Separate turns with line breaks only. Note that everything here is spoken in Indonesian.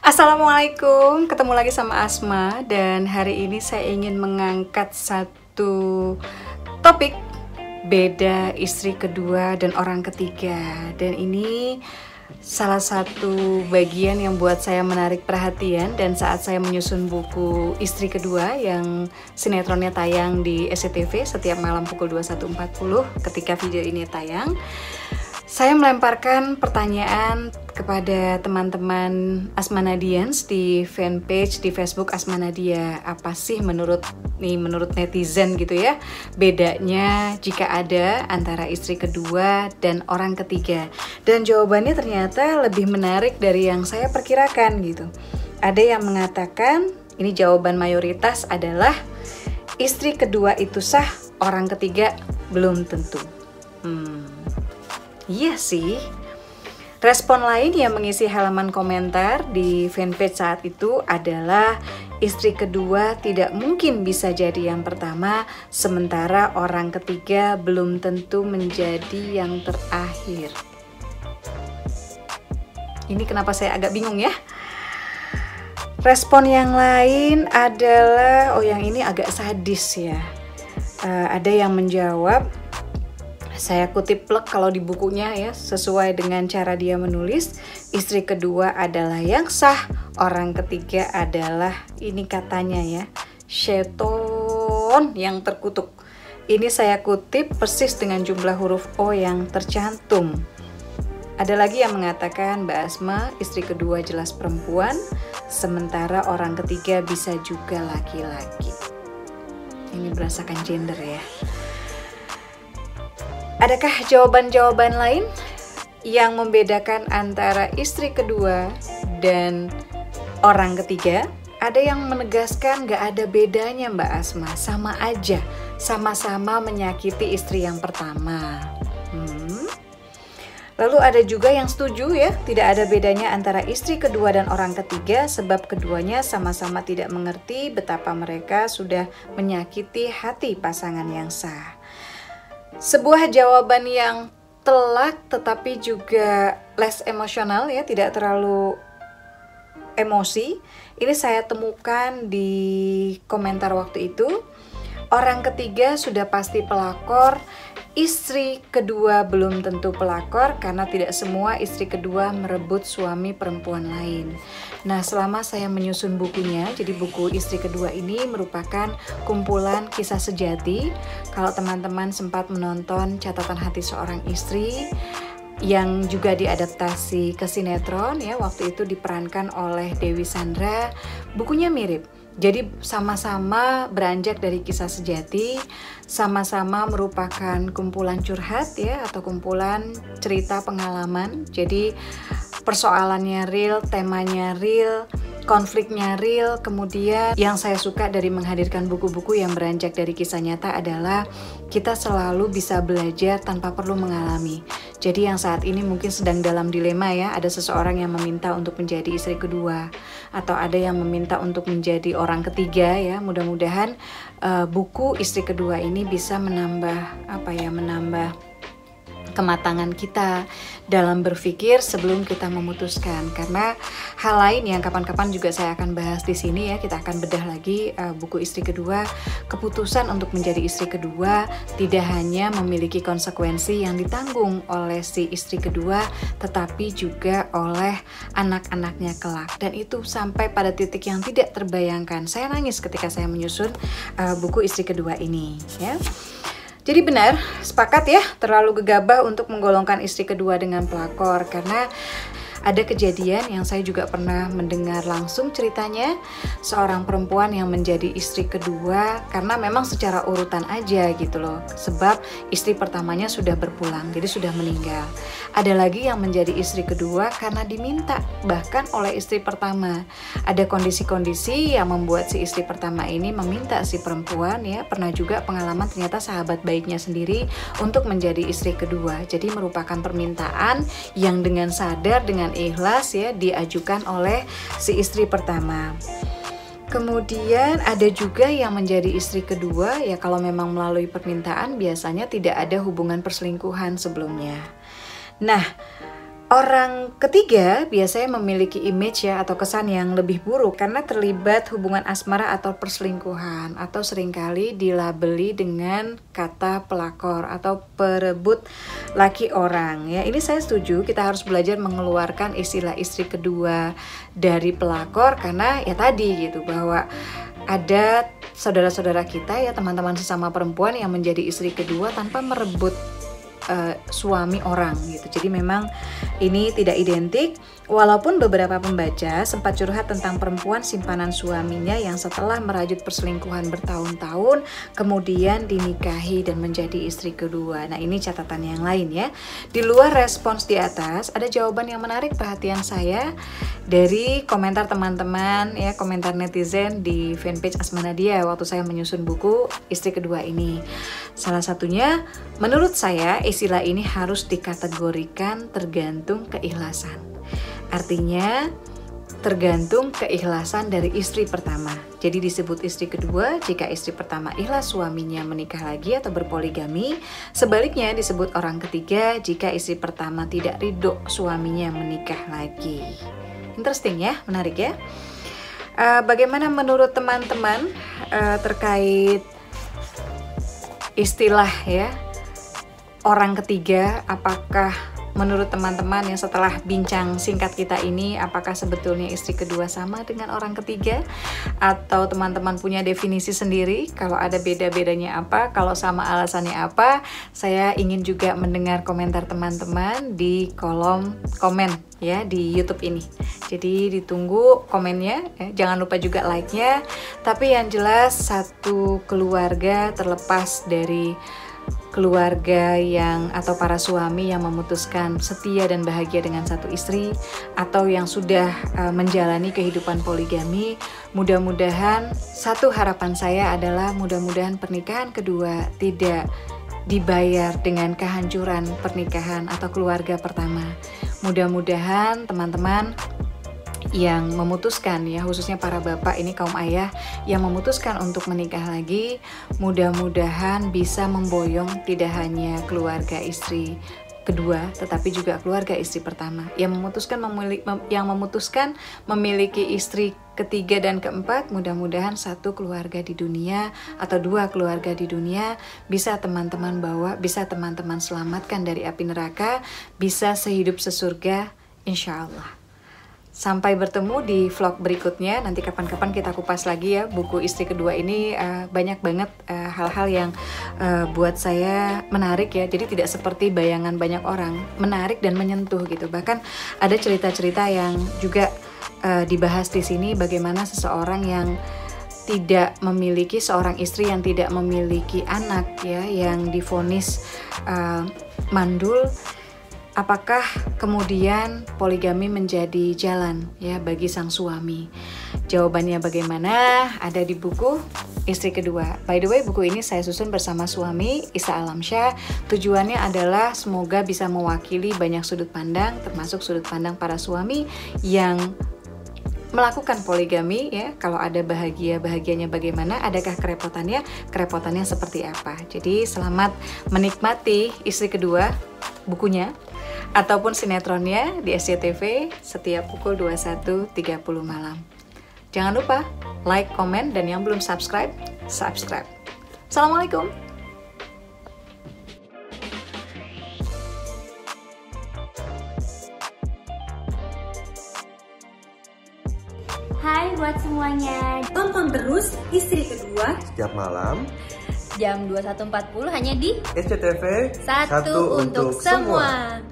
Assalamualaikum, ketemu lagi sama Asma dan hari ini saya ingin mengangkat satu topik beda istri kedua dan orang ketiga. Dan ini salah satu bagian yang buat saya menarik perhatian dan saat saya menyusun buku Istri Kedua yang sinetronnya tayang di SCTV setiap malam pukul 21.40 ketika video ini tayang. Saya melemparkan pertanyaan kepada teman-teman Asmanadians di fanpage di Facebook Asmanadia. Apa sih menurut netizen gitu ya, bedanya jika ada antara istri kedua dan orang ketiga? Dan jawabannya ternyata lebih menarik dari yang saya perkirakan gitu. Ada yang mengatakan, ini jawaban mayoritas adalah istri kedua itu sah, orang ketiga belum tentu. Iya sih. Respon lain yang mengisi halaman komentar di fanpage saat itu adalah istri kedua tidak mungkin bisa jadi yang pertama, sementara orang ketiga belum tentu menjadi yang terakhir. Ini kenapa saya agak bingung ya? Respon yang lain adalah, yang ini agak sadis ya. Ada yang menjawab, saya kutip plek kalau di bukunya ya, sesuai dengan cara dia menulis, istri kedua adalah yang sah, orang ketiga adalah, ini katanya ya, syaiton yang terkutuk. Ini saya kutip persis dengan jumlah huruf O yang tercantum. Ada lagi yang mengatakan, Mbak Asma, istri kedua jelas perempuan, sementara orang ketiga bisa juga laki-laki. Ini berdasarkan gender ya. Adakah jawaban-jawaban lain yang membedakan antara istri kedua dan orang ketiga? Ada yang menegaskan gak ada bedanya Mbak Asma, sama aja, sama-sama menyakiti istri yang pertama. Lalu ada juga yang setuju ya, tidak ada bedanya antara istri kedua dan orang ketiga sebab keduanya sama-sama tidak mengerti betapa mereka sudah menyakiti hati pasangan yang sah. Sebuah jawaban yang telak tetapi juga less emosional ya, tidak terlalu emosi. Ini saya temukan di komentar waktu itu. Orang ketiga sudah pasti pelakor, istri kedua belum tentu pelakor karena tidak semua istri kedua merebut suami perempuan lain. Nah, selama saya menyusun bukunya, jadi buku Istri Kedua ini merupakan kumpulan kisah sejati. Kalau teman-teman sempat menonton Catatan Hati Seorang Istri yang juga diadaptasi ke sinetron ya, waktu itu diperankan oleh Dewi Sandra, bukunya mirip. Jadi sama-sama beranjak dari kisah sejati, sama-sama merupakan kumpulan curhat ya, atau kumpulan cerita pengalaman. Jadi persoalannya real, temanya real, konfliknya real. Kemudian yang saya suka dari menghadirkan buku-buku yang beranjak dari kisah nyata adalah kita selalu bisa belajar tanpa perlu mengalami. Jadi yang saat ini mungkin sedang dalam dilema ya, ada seseorang yang meminta untuk menjadi istri kedua atau ada yang meminta untuk menjadi orang ketiga ya. Mudah-mudahan buku Istri Kedua ini bisa menambah kematangan kita dalam berpikir sebelum kita memutuskan. Karena hal lain yang kapan-kapan juga saya akan bahas di sini ya, kita akan bedah lagi buku Istri Kedua. Keputusan untuk menjadi istri kedua tidak hanya memiliki konsekuensi yang ditanggung oleh si istri kedua, tetapi juga oleh anak-anaknya kelak. Dan itu sampai pada titik yang tidak terbayangkan. Saya nangis ketika saya menyusun buku Istri Kedua ini ya. Jadi benar, sepakat ya, terlalu gegabah untuk menggolongkan istri kedua dengan pelakor karena ada kejadian yang saya juga pernah mendengar langsung ceritanya, seorang perempuan yang menjadi istri kedua karena memang secara urutan aja gitu loh, sebab istri pertamanya sudah berpulang, jadi sudah meninggal. Ada lagi yang menjadi istri kedua karena diminta bahkan oleh istri pertama. Ada kondisi-kondisi yang membuat si istri pertama ini meminta si perempuan ya, pernah juga pengalaman ternyata sahabat baiknya sendiri untuk menjadi istri kedua. Jadi merupakan permintaan yang dengan sadar, dengan ikhlas ya diajukan oleh si istri pertama. Kemudian ada juga yang menjadi istri kedua ya, kalau memang melalui permintaan biasanya tidak ada hubungan perselingkuhan sebelumnya. Nah, Orang ketiga biasanya memiliki image ya atau kesan yang lebih buruk karena terlibat hubungan asmara atau perselingkuhan atau seringkali dilabeli dengan kata pelakor atau perebut laki orang ya. Ini saya setuju, kita harus belajar mengeluarkan istilah istri kedua dari pelakor karena ya tadi gitu bahwa ada saudara-saudara kita ya, teman-teman sesama perempuan yang menjadi istri kedua tanpa merebut suami orang gitu. Jadi memang ini tidak identik, walaupun beberapa pembaca sempat curhat tentang perempuan simpanan suaminya yang setelah merajut perselingkuhan bertahun-tahun kemudian dinikahi dan menjadi istri kedua. Nah, ini catatan yang lain ya. Di luar respons di atas, ada jawaban yang menarik perhatian saya dari komentar teman-teman ya, komentar netizen di fanpage Asma Nadia waktu saya menyusun buku Istri Kedua ini. Salah satunya, menurut saya istilah ini harus dikategorikan tergantung keikhlasan. Artinya tergantung keikhlasan dari istri pertama. Jadi disebut istri kedua jika istri pertama ikhlas suaminya menikah lagi atau berpoligami. Sebaliknya disebut orang ketiga jika istri pertama tidak ridho suaminya menikah lagi. Interesting ya, menarik ya. Bagaimana menurut teman-teman terkait istilah ya orang ketiga? Apakah menurut teman-teman yang setelah bincang singkat kita ini, apakah sebetulnya istri kedua sama dengan orang ketiga? Atau teman-teman punya definisi sendiri? Kalau ada beda-bedanya apa? Kalau sama alasannya apa? Saya ingin juga mendengar komentar teman-teman di kolom komen ya di YouTube ini. Jadi ditunggu komennya, jangan lupa juga like-nya. Tapi yang jelas satu keluarga terlepas dari keluarga yang atau para suami yang memutuskan setia dan bahagia dengan satu istri atau yang sudah menjalani kehidupan poligami, mudah-mudahan satu harapan saya adalah mudah-mudahan pernikahan kedua tidak dibayar dengan kehancuran pernikahan atau keluarga pertama. Mudah-mudahan teman-teman yang memutuskan ya, khususnya para bapak ini, kaum ayah yang memutuskan untuk menikah lagi, mudah-mudahan bisa memboyong tidak hanya keluarga istri kedua tetapi juga keluarga istri pertama yang memutuskan memiliki istri ketiga dan keempat. Mudah-mudahan satu keluarga di dunia atau dua keluarga di dunia bisa teman-teman bawa, bisa teman-teman selamatkan dari api neraka, bisa sehidup sesurga insya Allah. Sampai bertemu di vlog berikutnya. Nanti kapan-kapan kita kupas lagi ya buku Istri Kedua ini. Banyak banget hal-hal yang buat saya menarik ya. Jadi tidak seperti bayangan banyak orang, menarik dan menyentuh gitu. Bahkan ada cerita-cerita yang juga dibahas di sini, bagaimana seseorang yang tidak memiliki, seorang istri yang tidak memiliki anak ya, yang divonis mandul. Apakah kemudian poligami menjadi jalan ya bagi sang suami? Jawabannya bagaimana? Ada di buku Istri Kedua. By the way, buku ini saya susun bersama suami Isa Alamsyah. Tujuannya adalah semoga bisa mewakili banyak sudut pandang, termasuk sudut pandang para suami yang melakukan poligami ya. Kalau ada bahagianya bagaimana, adakah kerepotannya seperti apa. Jadi selamat menikmati Istri Kedua bukunya ataupun sinetronnya di SCTV setiap pukul 21.30 malam. Jangan lupa like, komen, dan yang belum subscribe. Assalamualaikum.
Hai buat semuanya.
Tonton terus Istri Kedua
setiap malam
jam 21.40 hanya di
SCTV
Satu untuk Semua.